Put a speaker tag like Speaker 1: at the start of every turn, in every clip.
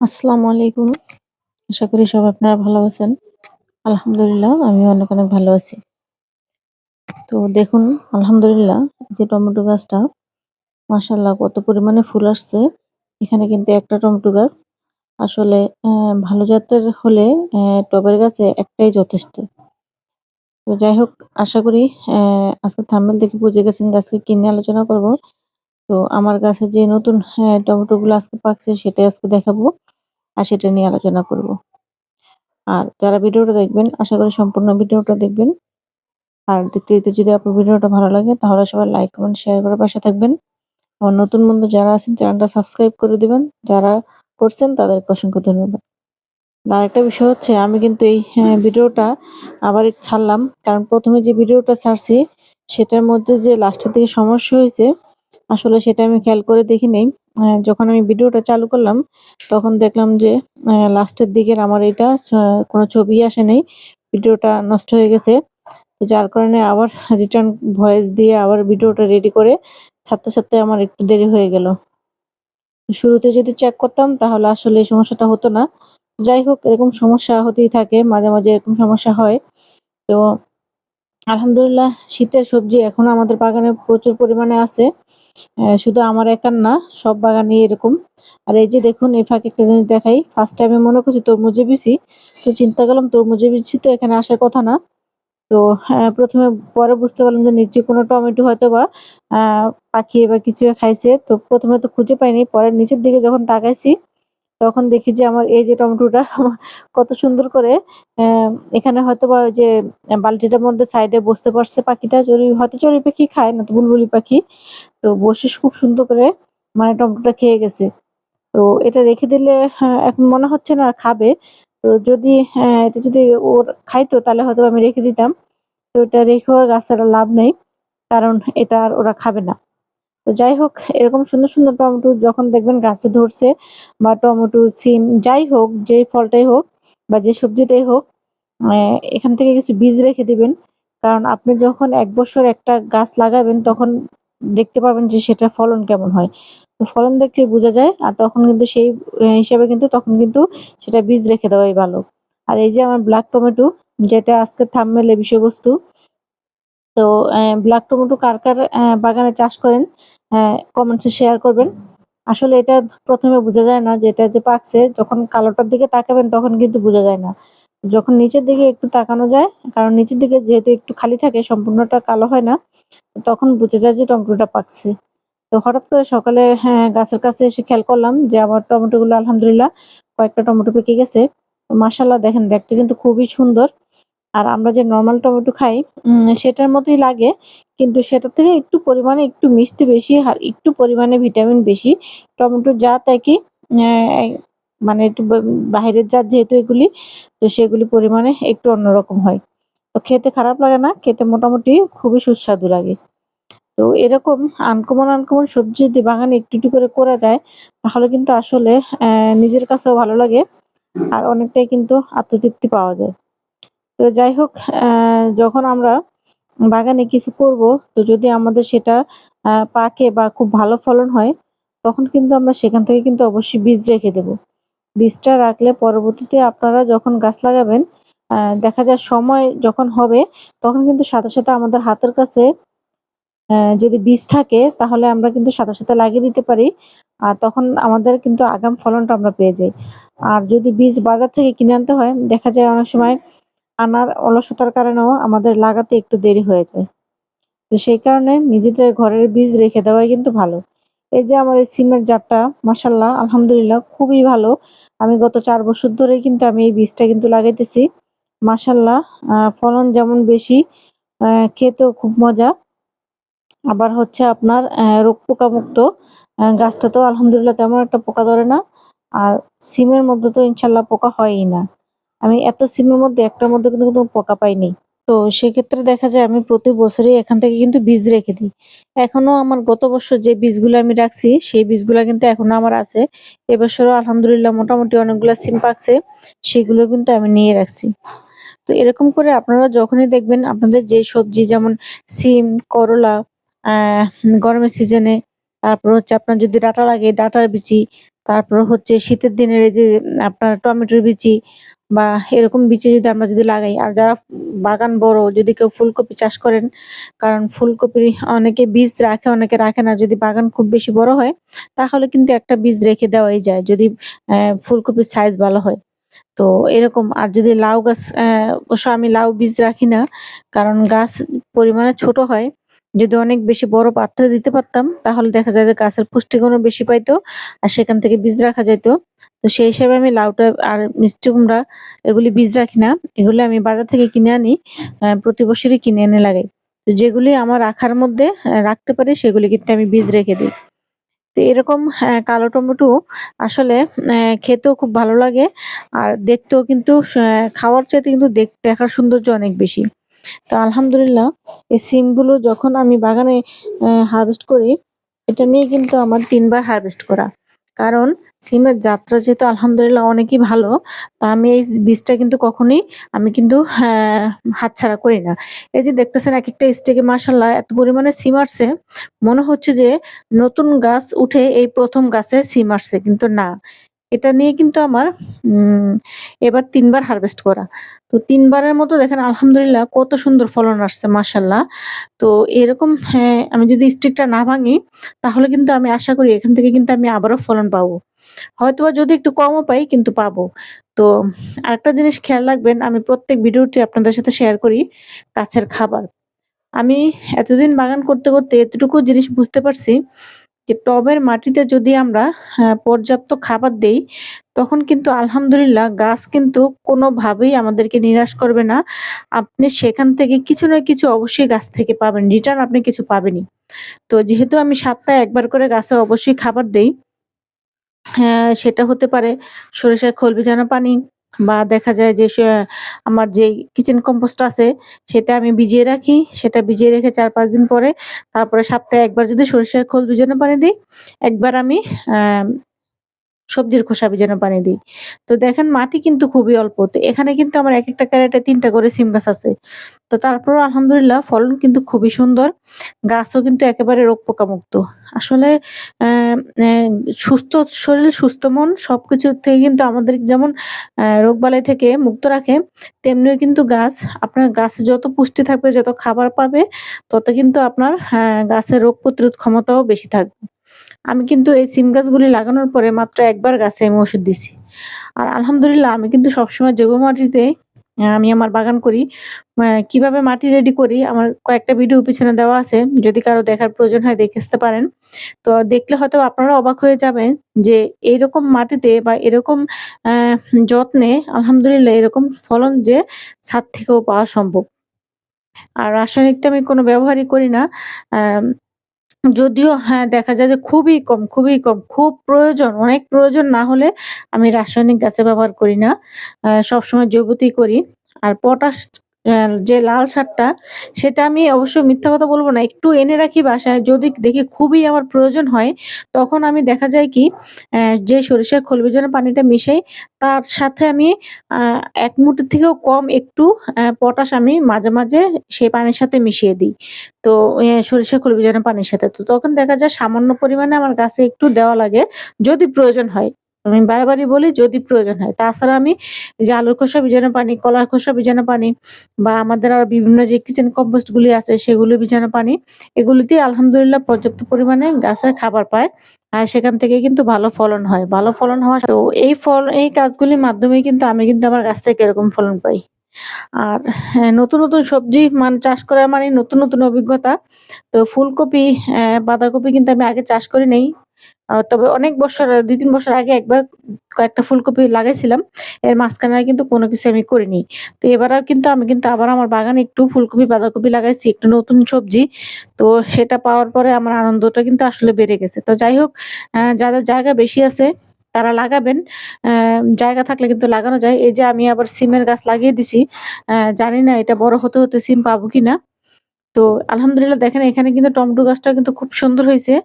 Speaker 1: আসসালামু আলাইকুম। আশা করি সব আপনারা ভালো আছেন। আলহামদুলিল্লাহ আমিও অনেক ভালো আছি। তো দেখুন আলহামদুলিল্লাহ যে টমেটো গাছটা মাশাআল্লাহ কত পরিমাণে ফুল আসছে। এখানে কিন্তু একটা টমেটো গাছ আসলে ভালো জাতের হলে টবের গাছে একটাই যথেষ্ট। তো যাই হোক আশা করি আজকে থাম্বনেল দেখে বুঝে গেছেন যে আজকে কি নিয়ে আলোচনা করব। তো আমার গাছে যে নতুন টমেটো গুলো আজকে পাকছে সেটাই আজকে দেখাবো। আর সেটা নিয়ে আলোচনা করব। আর যারা ভিডিওটা দেখবেন আশা করি সম্পূর্ণ ভিডিওটা দেখবেন। আর দেখতে, দেখতে যদি আপনার ভিডিওটা ভালো লাগে তাহলে সবাই লাইক, কমেন্ট, শেয়ার করে পাশে থাকবেন। আমার নতুন বন্ধু যারা আছেন চ্যানেলটা সাবস্ক্রাইব করে দিবেন। যারা করছেন তাদেরকে অসংখ্য ধন্যবাদ। আর আরেকটা বিষয় হচ্ছে আমি কিন্তু এই ভিডিওটা আবার ছাড়লাম। কারণ ১ম এ যে ভিডিওটা ছাড়ছি সেটার মধ্যে যে লাস্টের দিকে সমস্যা হয়েছে আসলে সেটা আমি খেয়াল করে দেখি নাই। যখন আমি ভিডিওটা চালু করলাম তখন দেখলাম যে লাস্টের দিকের আমার এটা কোনো ছবি আসে নাই। ভিডিওটা নষ্ট হয়ে গেছে। তো যার কারণে আবার রিটার্ন ভয়েস দিয়ে আবার ভিডিওটা রেডি করে ছাড়তে আমার একটু দেরি হয়ে গেল। শুরুতে যদি চেক করতাম তাহলে আসলে এই সমস্যাটা হতো না। যাই হোক এরকম সমস্যা হতেই থাকে। মাঝে এরকম সমস্যা হয়। তো আলহামদুলিল্লাহ শীতের সবজি এখনো আমাদের বাগানে প্রচুর পরিমাণে আছে। শুধু আমার একার না, সব বাগানেই এরকম। আর এই যে দেখুন এই ফাঁকে একটা জিনিস দেখাই। ফার্স্ট টাইম এ মনে করছি তরমুজে বিছি। তো চিন্তা করলাম তরমুজে বিচি তো এখানে আসার কথা না। তো ১ম এ পরে বুঝতে পারলাম যে নিচে কোনো টমেটো হয়তোবা আ পাখিয়ে বা কিছু খাইছে। তো ১ম এ তো খুঁজে পাইনি। পরে নিচের দিকে যখন তাকাইছি তখন দেখি যে আমার এই যে টমেটোটা কত সুন্দর করে অ্যা এখানে হয়তোবা ওই যে বালতিটার মধ্যে সাইডে বসতে পারছে পাখিটা। হয়তো চড়ুই পাখি খায় না তো বুলবুলি পাখি। তো বসে খুব সুন্দর করে মানে টমেটোটা খেয়ে গেছে। তো এটা রেখে দিলে এখন মনে হচ্ছে না খাবে। তো যদি এটা যদি ওর খাইতো তাহলে হয়তোবা আমি রেখে দিতাম। তো এটা রেখেও গাছের আর লাভ নেই। কারণ এটা আর ওরা খাবে না। তো যাই হোক এরকম সুন্দর টমেটো যখন দেখবেন গাছে ধরছে বা টমেটো, সিম যাই হোক, যেই ফলটাই হোক বা যে সবজিটাই হোক এখান থেকে কিছু বীজ রেখে দিবেন। কারণ আপনি যখন ১ বছর একটা গাছ লাগাবেন তখন দেখতে পারবেন যে সেটার ফলন কেমন হয়। তো ফলন দেখলেই বোঝা যায়। আর তখন কিন্তু সেই হিসাবে কিন্তু তখন কিন্তু সেটা বীজ রেখে দেওয়াই ভালো। আর এই যে আমার ব্লাক টমেটো যেটা আজকের থাম্বনেল এর বিষয়বস্তু। তো ব্লাক টমেটো কার বাগানে চাষ করেন কমেন্টস এ শেয়ার করবেন। আসলে এটা ১ম এ বোঝা যায় না যে এটা যে পাকছে। যখন কালোটার দিকে তাকাবেন তখন কিন্তু বোঝা যায় না। যখন নিচের দিকে একটু তাকানো যায়, কারণ নিচের দিকে যেহেতু একটু খালি থাকে সম্পূর্ণটা কালো হয় না, তখন বোঝা যায় যে টমেটোটা পাকছে। তো হঠাৎ করে সকালে গাছের কাছে এসে খেয়াল করলাম যে আমার টমেটোগুলো আলহামদুলিল্লাহ কয়েকটা টমেটো পেকে গেছে। মাশাআল্লাহ দেখেন দেখতে কিন্তু খুবই সুন্দর। আর আমরা যে নরমাল টমেটো খাই সেটার মতোই লাগে। কিন্তু সেটার থেকে একটু পরিমাণে একটু মিষ্টি বেশি আর একটু পরিমাণে ভিটামিন বেশি। টমেটোর জাত একই অ্যা মানে একটু বাহিরের জাত যেহেতু এগুলি, তো সেগুলি পরিমাণে একটু অন্যরকম হয়। তো খেতে খারাপ লাগে না, খেতে মোটামুটি খুবই সুস্বাদু লাগে। তো এরকম আনকমন সবজি যদি বাগানে একটু করে করা যায়, তাহলে কিন্তু আসলে নিজের কাছেও ভালো লাগে। আর অনেকটাই কিন্তু আত্মতৃপ্তি পাওয়া যায়। তো যাই হোক অ্যা যখন আমরা বাগানে কিছু করব, তো যদি আমাদের সেটা পাকে বা খুব ভালো ফলন হয়, তখন কিন্তু আমরা সেখান থেকে কিন্তু অবশ্যই বীজ রেখে দেব। বীজটা রাখলে পরবর্তীতে আপনারা যখন গাছ লাগাবেন, দেখা যায় সময় যখন হবে, তখন কিন্তু সাথে আমাদের হাতের কাছে যদি বীজ থাকে তাহলে আমরা কিন্তু সাথে লাগিয়ে দিতে পারি। আর তখন আমাদের কিন্তু আগাম ফলনটা আমরা পেয়ে যাই। আর যদি বীজ বাজার থেকে কিনে আনতে হয়, দেখা যায় অনেক সময় আনার অলসতার কারণেও আমাদের লাগাতে একটু দেরি হয়ে যায়। তো সেই কারণে নিজেদের ঘরের বীজ রেখে দেওয়াই কিন্তু ভালো। এই যে আমার এই সিমের জাতটা মাশাআল্লাহ আলহামদুলিল্লাহ খুবই ভালো। আমি গত ৪ বছর ধরেই কিন্তু আমি এই বীজটা কিন্তু লাগাইতেছি। মাশাআল্লাহ ফলন যেমন বেশি, খেতেও খুব মজা। আবার হচ্ছে আপনার রোগ পোকামুক্ত। গাছটাতেও আলহামদুলিল্লাহ তেমন একটা পোকা ধরে না। আর সিমের মধ্যে তো ইনশাআল্লাহ পোকা হয়ই না। আমি এত সিমের মধ্যে একটার মধ্যে কিন্তু কোনো পোকা পাইনি। তো সেক্ষেত্রে দেখা যায় আমি প্রতি বছরই এখান থেকে কিন্তু বীজ রেখে দিই। এখনো আমার গত বছর যে বীজগুলো আমি রাখছি, সেই বীজগুলা কিন্তু এখনো আমার আছে। এবছরও আলহামদুলিল্লাহ মোটামুটি অনেকগুলা সিম পাকছে, সেগুলো কিন্তু আমি নিয়ে রাখছি। তো এরকম করে আপনারা যখনই দেখবেন আপনাদের যে সবজি যেমন সিম, করলা, আ গরমের সিজনে তারপর হচ্ছে আপনার যদি ডাঁটা লাগে ডাঁটার বিচি, তারপর হচ্ছে শীতের দিনের এই যে আপনার টমেটোর বিচি বা এরকম বিচি যদি আমরা যদি লাগাই, আর যারা বাগান বড় যদি কেউ ফুলকপি চাষ করেন, কারণ ফুলকপির অনেকে বীজ রাখে, অনেকে রাখে না। যদি বাগান খুব বেশি বড় হয় তাহলে কিন্তু একটা বীজ রেখে দেওয়াই যায় যদি ফুলকপির সাইজ ভালো হয়। তো এরকম আর যদি লাউ গাছ অবশ্য আমি লাউ বীজ রাখি না। কারণ গাছ পরিমাণে ছোট হয়। যদি অনেক বেশি বড় পাত্রে দিতে পারতাম তাহলে দেখা যায় যে গাছের পুষ্টিগুণও বেশি পাইতো। আর সেখান থেকে বীজ রাখা যাইত। তো সেই হিসেবে আমি লাউটা আর মিষ্টি কুমড়া এগুলি বীজ রাখি না। এগুলি আমি বাজার থেকে কিনে আনি। প্রতি বছরই কিনে এনে লাগাই। তো যেগুলি আমার রাখার মধ্যে রাখতে পারি সেগুলি কিন্তু আমি বীজ রেখে দিই। তো এরকম কালো টমেটো আসলে খেতেও খুব ভালো লাগে। আর দেখতেও কিন্তু খাওয়ার চাইতে কিন্তু দেখার সৌন্দর্য অনেক বেশি। তো আলহামদুলিল্লাহ এই সিমগুলো যখন আমি বাগানে হারভেস্ট করি, এটা নিয়ে কিন্তু আমার ৩ বার হারভেস্ট করা। কারণ সিমের জাতটা যেহেতু আলহামদুলিল্লাহ অনেকই ভালো, তা আমি এই বীজটা কিন্তু কখনোই আমি কিন্তু হাতছাড়া করি না। এই যে দেখতেছেন একেকটা স্টেকে মাশাআল্লাহ এত পরিমাণে সিম আসছে, মনে হচ্ছে যে নতুন গাছ উঠে এই ১ম গাছে সিম আসছে। কিন্তু না। এটা নিয়ে কিন্তু আমার উম এবার ৩ বার হারভেস্ট করা। তো ৩ বারের মতো দেখেন আলহামদুলিল্লাহ কত সুন্দর ফলন আসছে মাশাআল্লাহ। তো এরকম আমি যদি স্টিকটা না ভাঙি তাহলে কিন্তু আমি আশা করি এখান থেকে কিন্তু আমি আবারও ফলন পাবো। হয়তোবা যদি একটু কমও পাই কিন্তু পাবো। তো আরেকটা জিনিস খেয়াল রাখবেন, আমি প্রত্যেক ভিডিওতে আপনাদের সাথে শেয়ার করি গাছের খাবার। আমি এতদিন বাগান করতে, করতে এতটুকু জিনিস বুঝতে পারছি যে টবের মাটিতে যদি আমরা পর্যাপ্ত খাবার দেই, তখন কিন্তু আলহামদুলিল্লাহ গাছ কিন্তু কোনোভাবেই আমাদেরকে নিরাশ করবে না। আপনি সেখান থেকে কিছু না কিছু অবশ্যই গাছ থেকে পাবেন। রিটার্ন আপনি কিছু পাবেনই। তো যেহেতু আমি সপ্তাহে ১ বার করে গাছে অবশ্যই খাবার দেই, হ্যাঁ, সেটা হতে পারে সরিষার খোল ভিজানো পানি বা দেখা যায় যে আমার যেই কিচেন কম্পোস্ট আছে সেটা আমি ভিজিয়ে রাখি। সেটা ভিজিয়ে রেখে ৪-৫ দিন পরে তারপরে সপ্তাহে ১ বার যদি সরিষার খোল ভিজানো পানি দেই, একবার আমি আ সবজির খোসা ভিজানো পানি দেই। তো দেখেন মাটি কিন্তু খুবই অল্প। তো এখানে কিন্তু আমার একেকটা ক্যারেটে ৩ টা করে সিম গাছ আছে। তো তারপরেও আলহামদুলিল্লাহ ফলন কিন্তু খুবই সুন্দর। গাছও কিন্তু একেবারে রোগ পোকামুক্ত। আসলে অ্যা অ্যা সুস্থ শরীর, সুস্থ মন সবকিছু থেকে কিন্তু আমাদের যেমন রোগবালাই থেকে মুক্ত রাখে, তেমনিও কিন্তু গাছ আপনার গাছে যত পুষ্টি থাকবে, যত খাবার পাবে, তত কিন্তু আপনার গাছের রোগ প্রতিরোধ ক্ষমতাও বেশি থাকবে। আমি কিন্তু এই সিম গাছগুলি লাগানোর পরে মাত্র ১ বার গাছে আমি ওষুধ দিছি। আর আলহামদুলিল্লাহ আমি কিন্তু সবসময় জৈব মাটিতে আমি আমার বাগান করি। কিভাবে মাটি রেডি করি আমার কয়েকটা ভিডিও পিছনে দেওয়া আছে। যদি কারো দেখার প্রয়োজন হয় দেখে আসতে পারেন। তো দেখলে হয়তো আপনারাও অবাক হয়ে যাবেন যে এইরকম মাটিতে বা এরকম অ্যা যত্নে আলহামদুলিল্লাহ এরকম ফলন যে ছাদ থেকেও পাওয়া সম্ভব। আর রাসায়নিক তো আমি কোনো ব্যবহারই করি না। অ্যাম যদিও দেখা যায় যে খুবই কম, খুবই কম। খুব প্রয়োজন, অনেক প্রয়োজন না হলে আমি রাসায়নিক গাছে ব্যবহার করি না। সবসময় জৈবতেই করি। আর পটাশ অ্যা যে লাল সারটা সেটা আমি অবশ্য মিথ্যা কথা বলব না। একটু এনে রাখি বাসায়। যদি দেখি খুবই আমার প্রয়োজন হয়, তখন আমি দেখা যায় কি যে সরিষার খোল ভেজানো পানিটা মিশাই, তার সাথে আমি আ ১ মুঠোর থেকেও কম একটু পটাশ আমি মাঝে, মাঝে সেই পানির সাথে মিশিয়ে দিই। তো সরিষা খোল ভেজানো পানির সাথে। তো তখন দেখা যায় সামান্য পরিমাণে আমার গাছে একটু দেওয়া লাগে, যদি প্রয়োজন হয়। আমি বারবারই বলি যদি প্রয়োজন হয়। তাছাড়া আমি যে আলুর খোসা ভিজানো পানি, কলার খোসা ভিজানো পানি বা আমাদের আরো বিভিন্ন যে কিচেন কম্পোস্ট গুলি আছে সেগুলো ভিজানো পানি, এগুলিতেই আলহামদুলিল্লাহ পর্যাপ্ত পরিমাণে গাছে খাবার পায়। আর সেখান থেকে কিন্তু ভালো ফলন হয়। ভালো ফলন হওয়া তো এই কাজগুলির মাধ্যমেই কিন্তু আমি কিন্তু আমার গাছ থেকে এরকম ফলন পাই। আর নতুন, নতুন সবজি চাষ করা মানে নতুন, নতুন অভিজ্ঞতা। তো ফুলকপি, বাঁধাকপি কিন্তু আমি আগে চাষ করি নাই। তবে অনেক বছর ২-৩ বছর আগে একবার কয়েকটা ফুলকপি লাগাইছিলাম। এর মাঝখানে আর কিন্তু কোনো কিছু আমি করিনি। তো এবার কিন্তু আমি কিন্তু আবার আমার বাগানে একটু ফুলকপি, বাঁধাকপি লাগাইছি, একটু নতুন সবজি। তো সেটা পাওয়ার পরে আমার আনন্দটা কিন্তু আসলে বেড়ে গেছে। তো যাই হোক, যাদের জায়গা বেশি আছে তারা লাগাবেন। জায়গা থাকলে কিন্তু লাগানো যায়। এই যে আমি আবার সিমের গাছ লাগিয়ে দিছি। জানি না এটা বড় হতে, হতে সিম পাবো কিনা। তো আলহামদুলিল্লাহ দেখেন এখানে কিন্তু টমেটো গাছটা কিন্তু খুব সুন্দর হইছে।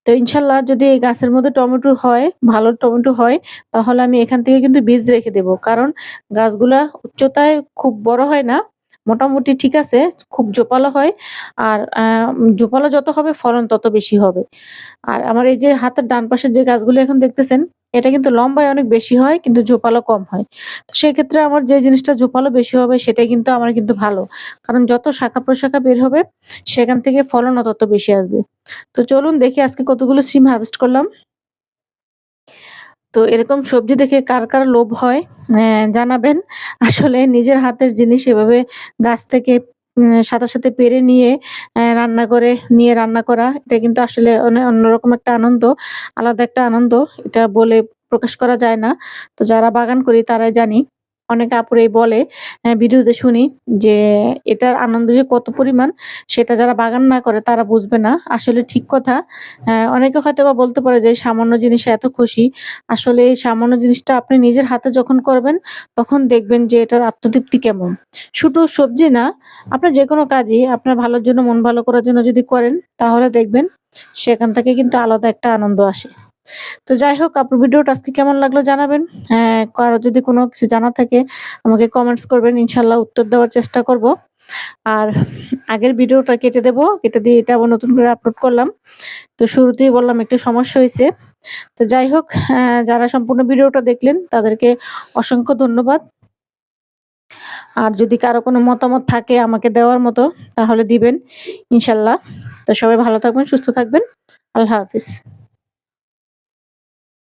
Speaker 1: তো ইনশাআল্লাহ যদি এই গাছের মধ্যে টমেটো হয়, ভালো টমেটো হয়, তাহলে আমি এখান থেকে কিন্তু বীজ রেখে দেব। কারণ গাছগুলা উচ্চতায় খুব বড় হয় না। মোটামুটি ঠিক আছে, খুব জোপালো হয়। আর জোপালো যত হবে ফলন তত বেশি হবে। আর আমার এই যে হাতের ডান পাশের যে গাছগুলো এখন দেখতেছেন, এটা কিন্তু লম্বায় অনেক বেশি হয় কিন্তু ঝোপালো কম হয়। তো সেক্ষেত্রে আমার যে জিনিসটা ঝোপালো বেশি হবে সেটাই কিন্তু আমার কিন্তু ভালো। কারণ যত শাখা-প্রশাখা বের হবে সেখান থেকে ফলনও তত বেশি আসবে। তো চলুন দেখি আজকে কতগুলো সিম হারভেস্ট করলাম। তো এরকম সবজি দেখে কার লোভ হয় জানাবেন। আসলে নিজের হাতের জিনিস এভাবে গাছ থেকে সাথে পেড়ে নিয়ে রান্না করে নিয়ে রান্না করা এটা কিন্তু আসলে অন্যরকম একটা আনন্দ, আলাদা একটা আনন্দ। এটা বলে প্রকাশ করা যায় না। তো যারা বাগান করি তারাই জানি। অনেকে আপুরাই বলে ভিডিওতে শুনি যে এটার আনন্দ যে কত পরিমাণ সেটা যারা বাগান না করে তারা বুঝবে না। আসলে ঠিক কথা। অনেকে হয়তোবা বলতে পারে যে সামান্য জিনিসে এত খুশি। আসলে এই সামান্য জিনিসটা আপনি নিজের হাতে যখন করবেন, তখন দেখবেন যে এটার আত্মতৃপ্তি কেমন। শুধু সবজি না, আপনার যেকোনো কাজই আপনার ভালোর জন্য, মন ভালো করার জন্য যদি করেন, তাহলে দেখবেন সেখান থেকে কিন্তু আলাদা একটা আনন্দ আসে। তো যাই হোক আপনার ভিডিওটা আজকে কেমন লাগলো জানাবেন। কারো যদি কোনো কিছু জানার থাকে আমাকে কমেন্টস করবেন। ইনশাআল্লাহ উত্তর দেওয়ার চেষ্টা করব। আর আগের ভিডিওটা কেটে দেব। কেটে দিয়ে এটা আবার নতুন করে আপলোড করলাম। তো শুরুতেই বললাম একটু সমস্যা হইছে। তো যাই হোক যারা সম্পূর্ণ ভিডিওটা দেখলেন তাদেরকে অসংখ্য ধন্যবাদ। আর যদি কারো কোনো মতামত থাকে আমাকে দেওয়ার মতো তাহলে দিবেন ইনশাআল্লাহ। তো সবাই ভালো থাকবেন, সুস্থ থাকবেন। আল্লাহ হাফিজ।